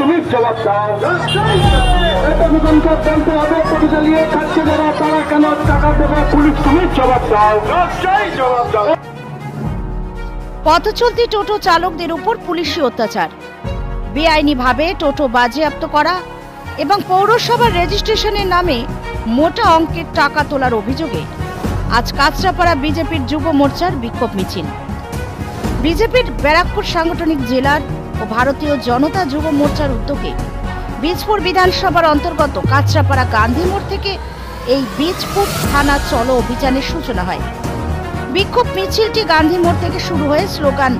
তুমি জবাব দাও। এটা দুজনকে জানতে হবে, টোটো চালিয়ে খাচ্ছে যারা তারা কেন টাকা দেবে, পুলিশ তুমি জবাব দাও, জবাব দাও। পথ চলতি টোটো চালকদের উপর পুলিশি অত্যাচার, বেআইনিভাবে টোটো বাজেয়াপ্ত করা এবং পৌরসভার রেজিস্ট্রেশনের নামে মোটা অঙ্কের টাকা তোলার অভিযোগে আজ কাঁচরাপাড়া বিজেপির যুব মোর্চার বিক্ষোভ মিছিল। বিজেপির ব্যারাকপুর সাংগঠনিক জেলার ও ভারতীয় জনতা যুব মোর্চার উদ্যোগে বীজপুর বিধানসভার অন্তর্গত কাঁচরাপাড়া গান্ধী মোড় থেকে এই বীজপুর থানা চলো অভিযানের সূচনা হয়। বিক্ষোভ মিছিলটি গান্ধী মোড় থেকে শুরু হয়ে স্লোগান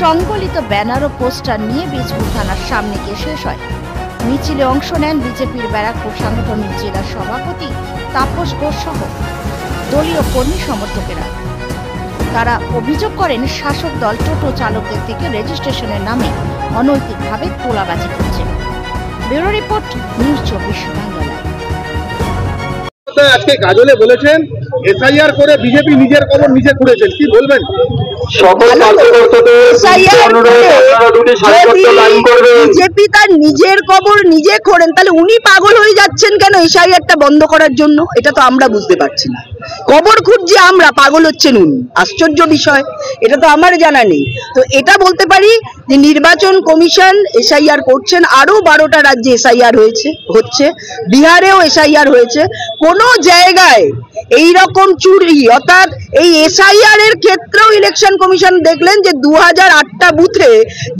সংবলিত ব্যানার ও পোস্টার নিয়ে বীজপুর থানার সামনে গিয়ে শেষ হয়। মিছিলে অংশ নেন বিজেপির ব্যারাকপুর সাংগঠনিক জেলার সভাপতি তাপস ঘোষ সহ দলীয় কর্মী সমর্থকেরা। তারা অভিযোগ করেন শাসক দল টোটো চালকদের থেকে রেজিস্ট্রেশনের নামে অনৈতিকভাবে তোলাবাজি করছে। Bureau report, news 24 Bangla. আজকে গাজলে বলেছেন এসআইআর করে বিজেপি নিজের কবর নিজে খুঁড়েছেন, কি বলবেন? বিজেপি তার নিজের কবর নিজে খোঁড়েন, তাহলে উনি পাগল হয়ে যাচ্ছেন কেন এসআইআরটা বন্ধ করার জন্য? এটা তো আমরা বুঝতে পারছি না। কবর খুঁজছি আমরা, পাগল হচ্ছেন উনি। আশ্চর্য বিষয়, এটা তো আমার জানা নেই। তো এটা বলতে পারি যে নির্বাচন কমিশন এসআইআর করছেন, আরো 12টা রাজ্যে এসআইআর হচ্ছে, বিহারেও এসআইআর হয়েছে। কোনো জায়গায় এই রকম চুরি, অর্থাৎ এই এসআইআর এর ক্ষেত্রেও ইলেকশন কমিশন দেখলেন যে 2008টা বুথে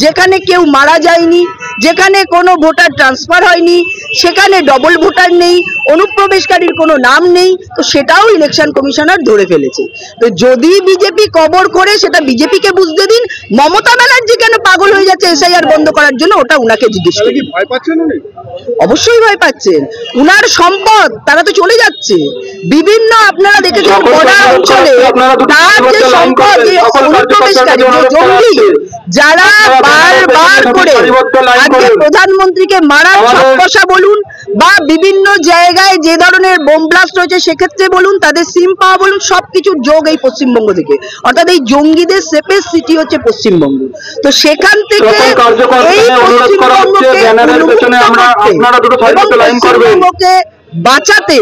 যেখানে কেউ মারা যায়নি, যেখানে কোনো ভোটার ট্রান্সফার হয়নি, সেখানে ডবল ভোটার নেই, অনুপ্রবেশকারীর কোনো নাম নেই, তো সেটাও ইলেকশন কমিশনার ধরে ফেলেছে। তো যদি বিজেপি কবর করে সেটা বিজেপিকে বুঝতে দিন। মমতা ব্যানার্জি কেন পাগল হয়ে যাচ্ছে এসআইআর বন্ধ করার জন্য, ওটা উনাকে জিজ্ঞেস করি। ভয় পাচ্ছেন উনি? অবশ্যই ভয় পাচ্ছেন। উনার সম্পদ তারা তো চলে যাচ্ছে বিভিন্ন, আপনারা দেখেছেন বড় অঞ্চলে তার যে সম্পদ, যে অনুপ্রবেশকারী, যে জঙ্গি, যারা বারবার করে আজকে প্রধানমন্ত্রীকে মারার সবকষা বলুন বা বিভিন্ন জায়গায় যে ধরনের বোম ব্লাস্ট হয়েছে সেক্ষেত্রে বলুন, তাদের সিম পাওয়া বলুন, সবকিছুর যোগ এই পশ্চিমবঙ্গ থেকে। অর্থাৎ এই জঙ্গিদের সেফেস্ট সিটি হচ্ছে পশ্চিমবঙ্গ। তো সেখান থেকে এই পশ্চিমবঙ্গকে বাঁচাতে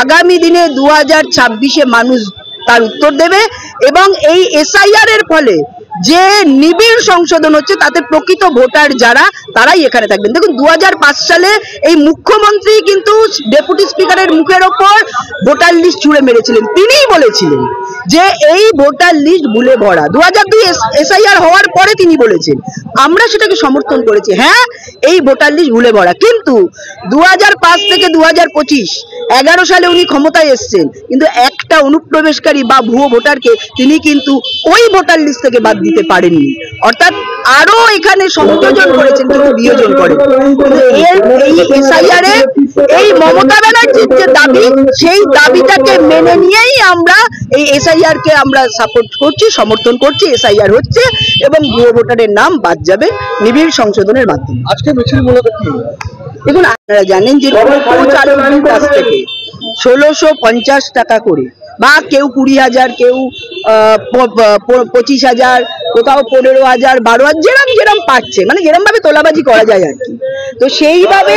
আগামী দিনে 2026-এ মানুষ তার উত্তর দেবে। এবং এই এসআইআর এর ফলে যে নিবিড় সংশোধন হচ্ছে তাতে প্রকৃত ভোটার যারা, তারাই এখানে থাকবেন। দেখুন 2005 সালে এই মুখ্যমন্ত্রী কিন্তু ডেপুটি স্পিকারের মুখের ওপর ভোটার লিস্ট ছুঁড়ে মেরেছিলেন। তিনিই বলেছিলেন যে এই ভোটার লিস্ট ভুলে ভরা। 2002 এসআইআর হওয়ার পরে তিনি বলেছেন, আমরা সেটাকে সমর্থন করেছি, হ্যাঁ এই ভোটার লিস্ট ভুলে ভরা। কিন্তু 2005 থেকে 2025 11 সালে উনি ক্ষমতায় এসছেন, কিন্তু একটা অনুপ্রবেশকারী বা ভুয়ো ভোটারকে তিনি কিন্তু ওই ভোটার লিস্ট থেকে বাদ দিতে পারেননি। অর্থাৎ আরো এখানে সংযোজন করেছেন, কিন্তু বিয়োজন করেন। এই এসআইআর এ এই মমতা ব্যানার্জির যে দাবি, সেই দাবিটাকে মেনে নিয়েই আমরা এই এসআইআর কে আমরা সাপোর্ট করছি, সমর্থন করছি। এসআইআর হচ্ছে এবং ভুয়ো ভোটারের নাম বাদ যাবে নিবিড় সংশোধনের মাধ্যমে। আজকে মিছিল মূলত কি? দেখুন আপনারা জানেন যে টোটো চালকদের কাছ থেকে 1650 টাকা করে, বা কেউ 20,000, কেউ 25,000, কোথাও 15,000, 12,000, যেরম পাচ্ছে, মানে যেরম ভাবে তোলাবাজি করা যায় আর কি। তো সেইভাবে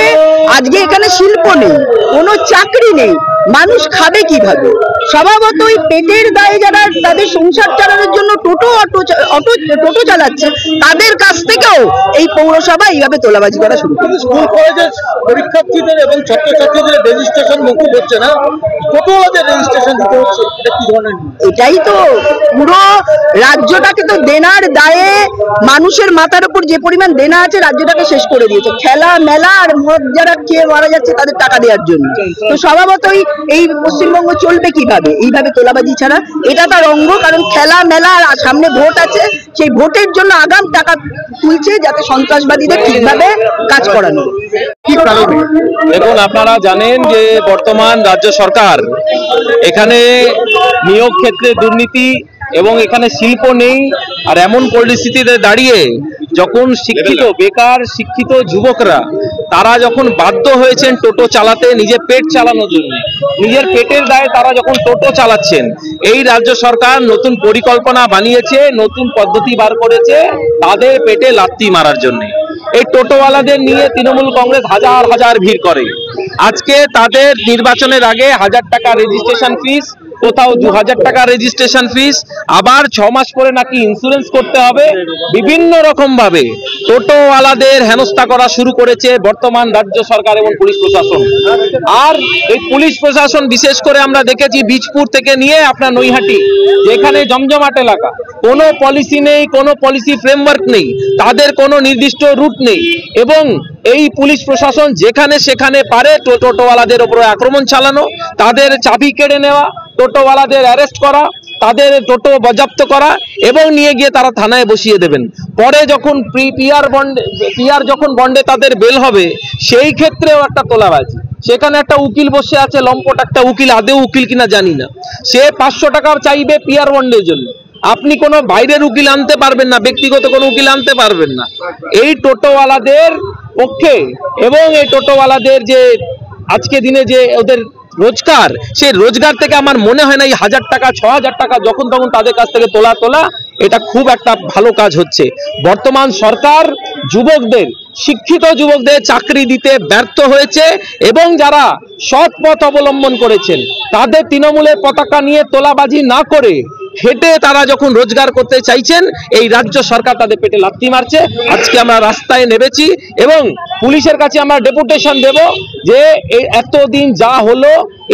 আজকে এখানে শিল্প নেই, কোনো চাকরি নেই, মানুষ খাবে কিভাবে? স্বভাবতই পেটের দায়ে যারা তাদের সংসার চালানোর জন্য টোটো চালাচ্ছে, তাদের কাছ থেকেও এই পৌরসভা এইভাবে তোলাবাজি করা শুরু করে। স্কুল কলেজের পরীক্ষার্থীদের এবং ছাত্রছাত্রীদের রেজিস্ট্রেশন মকুব হচ্ছে না, টোটোওয়ালাদের রেজিস্ট্রেশন দিতে হচ্ছে, এটা কি ধরনের? এটাই তো পুরো রাজ্যটাকে তো দেনার দায়ে, মানুষের মাথার উপর যে পরিমাণ দেনা আছে রাজ্যটাকে শেষ করে দিয়েছে। খেলা মেলা আর মদ যারা খেয়ে মারা যাচ্ছে তাদের টাকা দেওয়ার জন্য। তো স্বভাবতই এই পশ্চিমবঙ্গ চলবে কিভাবে? এইভাবে তোলাবাজি ছাড়া। এটা তার অঙ্গ, কারণ খেলা মেলা আর সামনে ভোট আছে, সেই ভোটের জন্য আগাম টাকা তুলছে যাতে সন্ত্রাসবাদীদের ঠিকভাবে কাজ করানো। কি কারণে? দেখুন আপনারা জানেন যে বর্তমান রাজ্য সরকার এখানে নিয়োগ ক্ষেত্রে দুর্নীতি এবং এখানে শিল্প নেই। আর এমন পরিস্থিতিতে দাঁড়িয়ে যখন শিক্ষিত বেকার শিক্ষিত যুবকরা তারা যখন বাধ্য হয়েছেন টোটো চালাতে নিজের পেট চালানোর জন্য, নিজের পেটের দায়ে তারা যখন টোটো চালাচ্ছেন, এই রাজ্য সরকার নতুন পরিকল্পনা বানিয়েছে, নতুন পদ্ধতি বার করেছে তাদের পেটে লাথি মারার জন্য। এই টোটোওয়ালাদের নিয়ে তৃণমূল কংগ্রেস হাজার হাজার ভিড় করে। আজকে তাদের নির্বাচনের আগে 1000 টাকা রেজিস্ট্রেশন ফিস, কোথাও 2000 টাকা রেজিস্ট্রেশন ফিস, আবার 6 মাস পরে নাকি ইন্স্যুরেন্স করতে হবে। বিভিন্ন রকম ভাবে টোটোওয়ালাদের হেনস্থা করা শুরু করেছে বর্তমান রাজ্য সরকার এবং পুলিশ প্রশাসন। আর এই পুলিশ প্রশাসন বিশেষ করে আমরা দেখেছি বীজপুর থেকে নিয়ে আপনার নৈহাটি, যেখানে জমজমাট এলাকা, কোনো পলিসি নেই, কোনো পলিসি ফ্রেমওয়ার্ক নেই, তাদের কোনো নির্দিষ্ট রুট নেই, এবং এই পুলিশ প্রশাসন যেখানে সেখানে পারে টোটোওয়ালাদের উপরে আক্রমণ চালানো, তাদের চাবি কেড়ে নেওয়া, টোটোওয়ালাদের অ্যারেস্ট করা, তাদের টোটো বাজেয়াপ্ত করা এবং নিয়ে গিয়ে তারা থানায় বসিয়ে দেবেন। পরে যখন পিআর যখন বন্ডে তাদের বেল হবে, সেই ক্ষেত্রেও একটা তোলাবাজি। সেখানে একটা উকিল বসে আছে, লম্পট একটা উকিল, আদেও উকিল কিনা জানি না, সে 500 টাকা চাইবে পিআর বন্ডের জন্য। আপনি কোনো বাইরের উকিল আনতে পারবেন না, ব্যক্তিগত কোনো উকিল আনতে পারবেন না। এই টোটোওয়ালাদের পক্ষে এবং এই টোটোওয়ালাদের যে আজকে দিনে যে ওদের রোজগার, সেই রোজগার থেকে আমার মনে হয় না এই 1000 টাকা 6000 টাকা যখন তখন তাদের কাছ থেকে তোলা এটা খুব একটা ভালো কাজ হচ্ছে। বর্তমান সরকার যুবকদের, শিক্ষিত যুবকদের চাকরি দিতে ব্যর্থ হয়েছে, এবং যারা সৎ পথ অবলম্বন করেছেন তাদের তৃণমূলের পতাকা নিয়ে তোলাবাজি না করে হেঁটে তারা যখন রোজগার করতে চাইছেন, এই রাজ্য সরকার তাদের পেটে লাথি মারছে। আজকে আমরা রাস্তায় নেমেছি এবং পুলিশের কাছে আমরা ডেপুটেশন দেব যে এই এতদিন যা হলো,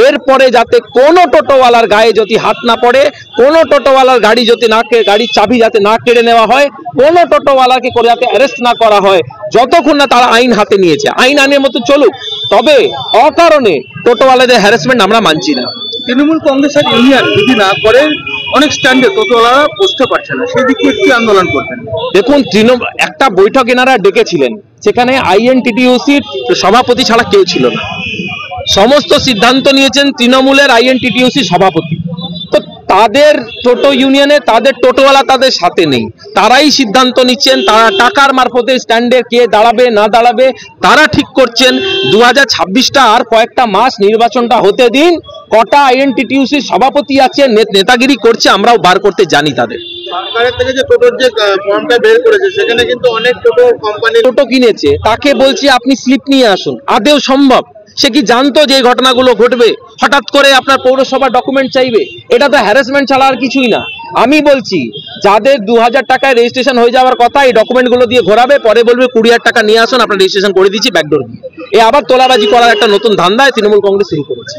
এরপরে যাতে কোনো টোটোওয়ালার গায়ে যদি হাত না পড়ে, কোনো টোটোওয়ালার গাড়ির চাবি যাতে না কেড়ে নেওয়া হয়, কোনো টোটোওয়ালাকে করে যাতে অ্যারেস্ট না করা হয়, যতক্ষণ না তারা আইন হাতে নিয়েছে। আইন আইনের মতো চলুক, তবে অকারণে টোটোওয়ালাদের হ্যারাসমেন্ট আমরা মানছি না। তৃণমূল কংগ্রেস আর ইউনিয়ন যদি না করে অনেক স্ট্যান্ডে টোটোওয়ালারা বসতে পারছে না, সেদিকে কি আন্দোলন করবেন? দেখুন, একটা বৈঠক এনারা ডেকেছিলেন, সেখানে আইএনটিটিইউসির সভাপতি ছাড়া কেউ ছিল না। সমস্ত সিদ্ধান্ত নিয়েছেন তৃণমূলের আইএনটিটিইউসি সভাপতি। তো তাদের টোটো ইউনিয়নে তাদের টোটোওয়ালা তাদের সাথে নেই, তারাই সিদ্ধান্ত নিচ্ছেন। তারা টাকার মারফতে স্ট্যান্ডে কে দাঁড়াবে না দাঁড়াবে তারা ঠিক করছেন। 2026টা আর কয়েকটা মাস, নির্বাচনটা হতে দিন। কটা আইএনটিটিইউসি সভাপতি আছে নেতাগিরি করছে, আমরাও বার করতে জানি তাদের। সরকারের থেকে যে টোটোর যে ফর্মটা বের করেছে, সেখানে কিন্তু অনেক টোটো কোম্পানি টোটো কিনেছে, তাকে বলছি আপনি স্লিপ নিয়ে আসুন। আদেও সম্ভব? সে কি জানতো যে এই ঘটনাগুলো ঘটবে? হঠাৎ করে আপনার পৌরসভার ডকুমেন্ট চাইবে? এটা তো হ্যারাসমেন্ট ছাড়া আর কিছুই না। আমি বলছি, যাদের 2000 টাকায় রেজিস্ট্রেশন হয়ে যাওয়ার কথা, এই ডকুমেন্টগুলো দিয়ে ঘোরাবে, পরে বলবে 20,000 টাকা নিয়ে আসুন, আপনার রেজিস্ট্রেশন করে দিচ্ছি ব্যাকডোর দিয়ে। আবার তোলাবাজি করার একটা নতুন ধান্দায় তৃণমূল কংগ্রেস শুরু করেছে।